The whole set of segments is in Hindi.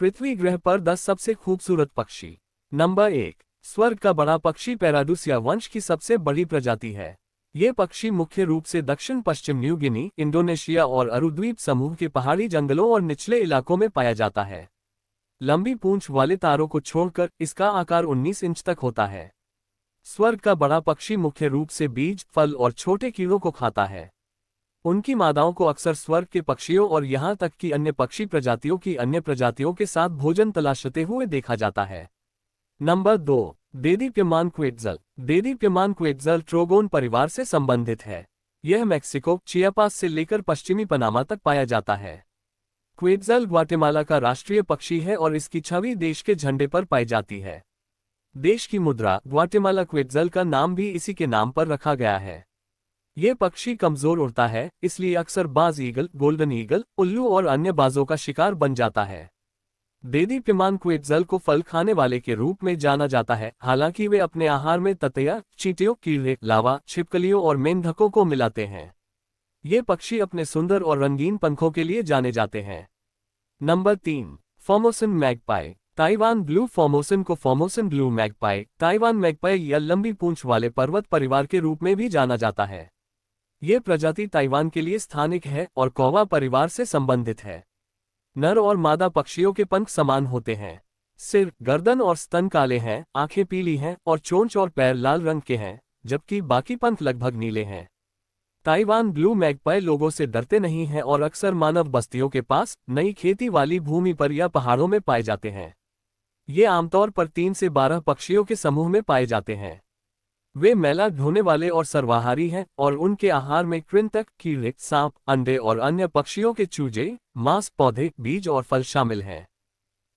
पृथ्वी ग्रह पर 10 सबसे खूबसूरत पक्षी। नंबर 1, स्वर्ग का बड़ा पक्षी पैराडूस या वंश की सबसे बड़ी प्रजाति है। ये पक्षी मुख्य रूप से दक्षिण पश्चिम न्यू गिनी, इंडोनेशिया और अरु द्वीप समूह के पहाड़ी जंगलों और निचले इलाकों में पाया जाता है। लंबी पूंछ वाले तारों को छोड़कर इसका आकार 19 इंच तक होता है। स्वर्ग का बड़ा पक्षी मुख्य रूप से बीज, फल और छोटे कीड़ों को खाता है। उनकी मादाओं को अक्सर स्वर्ग के पक्षियों और यहाँ तक कि अन्य पक्षी प्रजातियों की अन्य प्रजातियों के साथ भोजन तलाशते हुए देखा जाता है। नंबर 2, देदीप्यमान क्वेट्ज़ल। देदीप्यमान क्वेट्ज़ल ट्रोगोन परिवार से संबंधित है। यह मेक्सिको, चियापास से लेकर पश्चिमी पनामा तक पाया जाता है। क्वेट्ज़ल ग्वाटेमाला का राष्ट्रीय पक्षी है और इसकी छवि देश के झंडे पर पाई जाती है। देश की मुद्रा ग्वाटेमाला क्वेट्ज़ल का नाम भी इसी के नाम पर रखा गया है। ये पक्षी कमजोर उड़ता है, इसलिए अक्सर बाज ईगल, गोल्डन ईगल, उल्लू और अन्य बाजों का शिकार बन जाता है। देदीप्यमान क्वेट्ज़ल को फल खाने वाले के रूप में जाना जाता है, हालांकि वे अपने आहार में ततैया, चींटियों, कीड़े, लावा, छिपकलियों और मेंढकों को मिलाते हैं। ये पक्षी अपने सुंदर और रंगीन पंखों के लिए जाने जाते हैं। नंबर 3, Formosan magpie. Taiwan blue Formosan को Formosan blue magpie, Taiwan magpie या लंबी पूंछ वाले पर्वत परिवार के रूप में भी जाना जाता है। ये प्रजाति ताइवान के लिए स्थानिक है और कौवा परिवार से संबंधित है। नर और मादा पक्षियों के पंख समान होते हैं। सिर, गर्दन और स्तन काले हैं, आंखें पीली हैं और चोंच और पैर लाल रंग के हैं, जबकि बाकी पंख लगभग नीले हैं। ताइवान ब्लू मैगपाई लोगों से डरते नहीं हैं और अक्सर मानव बस्तियों के पास, नई खेती वाली भूमि पर या पहाड़ों में पाए जाते हैं। ये आमतौर पर 3 से 12 पक्षियों के समूह में पाए जाते हैं। वे मैला ढोने वाले और सर्वाहारी हैं और उनके आहार में कृंतक, कीड़े, सांप, अंडे और अन्य पक्षियों के चूजे, मांस, पौधे, बीज और फल शामिल हैं।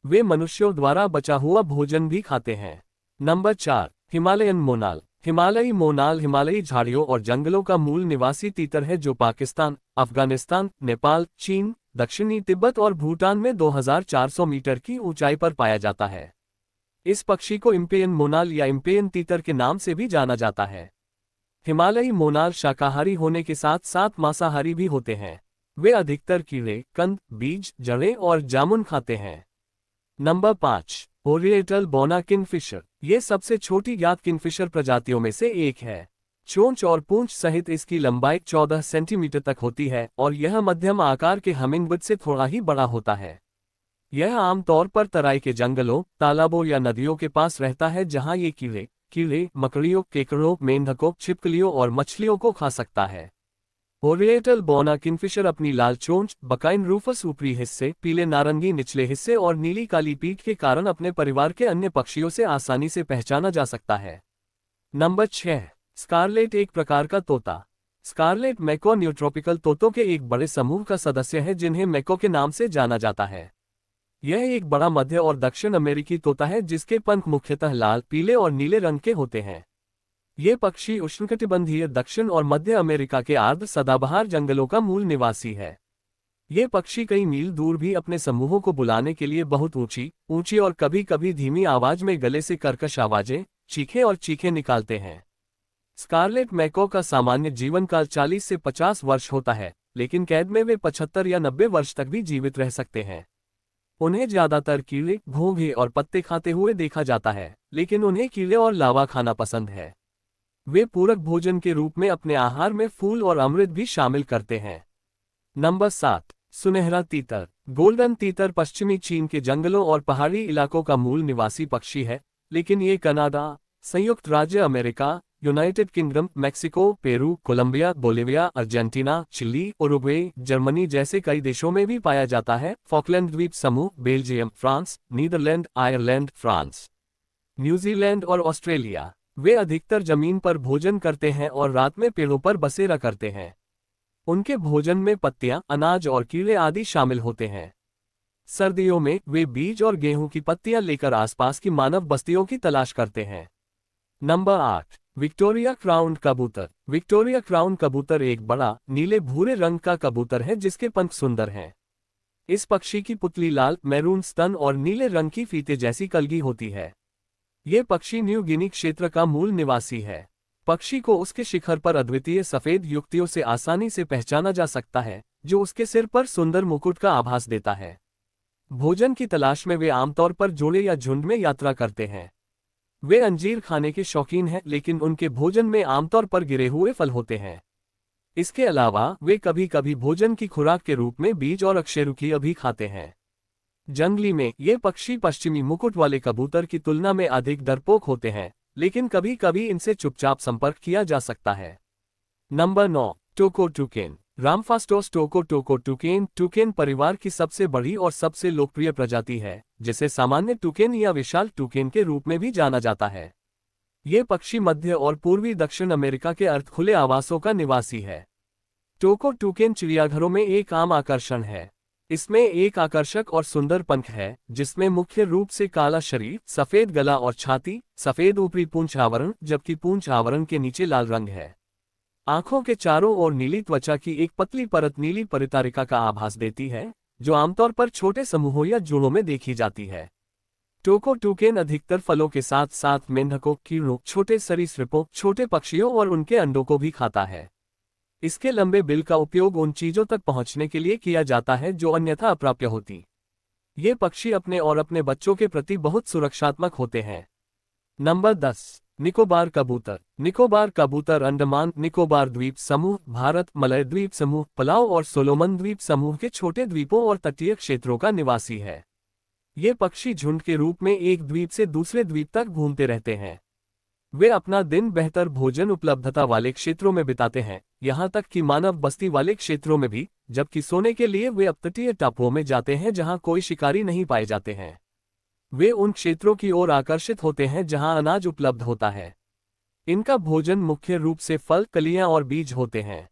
वे मनुष्यों द्वारा बचा हुआ भोजन भी खाते हैं। नंबर 4, हिमालयन मोनाल। हिमालयी मोनाल हिमालयी झाड़ियों और जंगलों का मूल निवासी तीतर है जो पाकिस्तान, अफगानिस्तान, नेपाल, चीन, दक्षिणी तिब्बत और भूटान में 2400 मीटर की ऊंचाई पर पाया जाता है। इस पक्षी को इम्पेयन मोनाल या इम्पेयन तीतर के नाम से भी जाना जाता है। हिमालयी मोनाल शाकाहारी होने के साथ साथ मांसाहारी भी होते हैं। वे अधिकतर कीड़े, कंद, बीज, जड़ें और जामुन खाते हैं। नंबर 5, ओरिएंटल बोना किंगफिशर। ये सबसे छोटी ज्ञात किंगफिशर प्रजातियों में से एक है। चोंच और पूंछ सहित इसकी लंबाई 14 सेंटीमीटर तक होती है और यह मध्यम आकार के हमिंगबर्ड से थोड़ा ही बड़ा होता है। यह आमतौर पर तराई के जंगलों, तालाबों या नदियों के पास रहता है जहां ये कीड़े, मकड़ियों, केकड़ों, मेंढकों, छिपकलियों और मछलियों को खा सकता है। ओरिएंटल बोना किंगफिशर अपनी लाल चोंच, बकाइन रूफस ऊपरी हिस्से, पीले नारंगी निचले हिस्से और नीली काली पीठ के कारण अपने परिवार के अन्य पक्षियों से आसानी से पहचाना जा सकता है। नंबर 6, स्कारलेट एक प्रकार का तोता। स्कारलेट मैको न्यूट्रॉपिकल तोतों के एक बड़े समूह का सदस्य है जिन्हें मैको के नाम से जाना जाता है। यह एक बड़ा मध्य और दक्षिण अमेरिकी तोता है जिसके पंख मुख्यतः लाल, पीले और नीले रंग के होते हैं। ये पक्षी उष्णकटिबंधीय दक्षिण और मध्य अमेरिका के आर्द्र सदाबहार जंगलों का मूल निवासी है। ये पक्षी कई मील दूर भी अपने समूहों को बुलाने के लिए बहुत ऊंची और कभी कभी धीमी आवाज में गले से कर्कश आवाजें, चीखें निकालते हैं। स्कारलेट मैको का सामान्य जीवन काल 40 से 50 वर्ष होता है, लेकिन कैद में वे 75 या 90 वर्ष तक भी जीवित रह सकते हैं। उन्हें ज्यादातर कीड़े, घोंघे और पत्ते खाते हुए देखा जाता है, लेकिन उन्हें कीड़े और लावा खाना पसंद है। वे पूरक भोजन के रूप में अपने आहार में फूल और अमृत भी शामिल करते हैं। नंबर 7, सुनहरा तीतर। गोल्डन तीतर पश्चिमी चीन के जंगलों और पहाड़ी इलाकों का मूल निवासी पक्षी है, लेकिन ये कनाडा, संयुक्त राज्य America, United Kingdom, Mexico, Peru, Colombia, Bolivia, Argentina, Chile, Uruguay, Germany जैसे कई देशों में भी पाया जाता है। फॉकलैंड द्वीप समूह, Belgium, France, Netherland, Ireland, France, New Zealand और ऑस्ट्रेलिया। वे अधिकतर जमीन पर भोजन करते हैं और रात में पेड़ों पर बसेरा करते हैं। उनके भोजन में पत्तियां, अनाज और कीड़े आदि शामिल होते हैं। सर्दियों में वे बीज और गेहूं की पत्तियां लेकर आसपास की मानव बस्तियों की तलाश करते हैं। नंबर 8, विक्टोरिया क्राउन्ड कबूतर। विक्टोरिया क्राउन कबूतर एक बड़ा, नीले भूरे रंग का कबूतर है जिसके पंख सुंदर हैं। इस पक्षी की पुतली लाल, मैरून स्तन और नीले रंग की फीते जैसी कलगी होती है। ये पक्षी न्यू गिनी क्षेत्र का मूल निवासी है। पक्षी को उसके शिखर पर अद्वितीय सफेद युक्तियों से आसानी से पहचाना जा सकता है, जो उसके सिर पर सुंदर मुकुट का आभास देता है। भोजन की तलाश में वे आमतौर पर जोड़े या झुंड में यात्रा करते हैं। वे अंजीर खाने के शौकीन हैं, लेकिन उनके भोजन में आमतौर पर गिरे हुए फल होते हैं। इसके अलावा वे कभी कभी भोजन की खुराक के रूप में बीज और अकशेरुकीय भी खाते हैं। जंगली में ये पक्षी पश्चिमी मुकुट वाले कबूतर की तुलना में अधिक डरपोक होते हैं, लेकिन कभी कभी इनसे चुपचाप संपर्क किया जा सकता है। नंबर 9, टोको टुकेन। रामफास्टोस टोको टोको टुकेन टुकेन परिवार की सबसे बड़ी और सबसे लोकप्रिय प्रजाति है, जिसे सामान्य टुकेन या विशाल टुकेन के रूप में भी जाना जाता है। ये पक्षी मध्य और पूर्वी दक्षिण अमेरिका के अर्धखुले आवासों का निवासी है। टोको टुकेन चिड़ियाघरों में एक आम आकर्षण है। इसमें एक आकर्षक और सुंदर पंख है, जिसमें मुख्य रूप से काला शरीर, सफेद गला और छाती, सफेद ऊपरी पूंछ आवरण, जबकि पूंछ आवरण के नीचे लाल रंग है। आंखों के चारों ओर नीली त्वचा की एक पतली परत नीली परितारिका का आभास देती है, जो आमतौर पर छोटे समूहों या जोड़ों में देखी जाती है। टोको टुकेन अधिकतर फलों के साथ साथ मेंढकों, कीड़ों, छोटे सरीसृपों, छोटे पक्षियों और उनके अंडों को भी खाता है। इसके लंबे बिल का उपयोग उन चीजों तक पहुंचने के लिए किया जाता है जो अन्यथा अप्राप्य होती। ये पक्षी अपने और अपने बच्चों के प्रति बहुत सुरक्षात्मक होते हैं। नंबर 10, निकोबार कबूतर। निकोबार कबूतर अंडमान निकोबार द्वीप समूह, भारत, मलय द्वीप समूह, पलाव और सोलोमन द्वीप समूह के छोटे द्वीपों और तटीय क्षेत्रों का निवासी है। ये पक्षी झुंड के रूप में एक द्वीप से दूसरे द्वीप तक घूमते रहते हैं। वे अपना दिन बेहतर भोजन उपलब्धता वाले क्षेत्रों में बिताते हैं, यहाँ तक कि मानव बस्ती वाले क्षेत्रों में भी, जबकि सोने के लिए वे अपतटीय टापुओं में जाते हैं जहाँ कोई शिकारी नहीं पाए जाते हैं। वे उन क्षेत्रों की ओर आकर्षित होते हैं जहां अनाज उपलब्ध होता है। इनका भोजन मुख्य रूप से फल, कलियां और बीज होते हैं।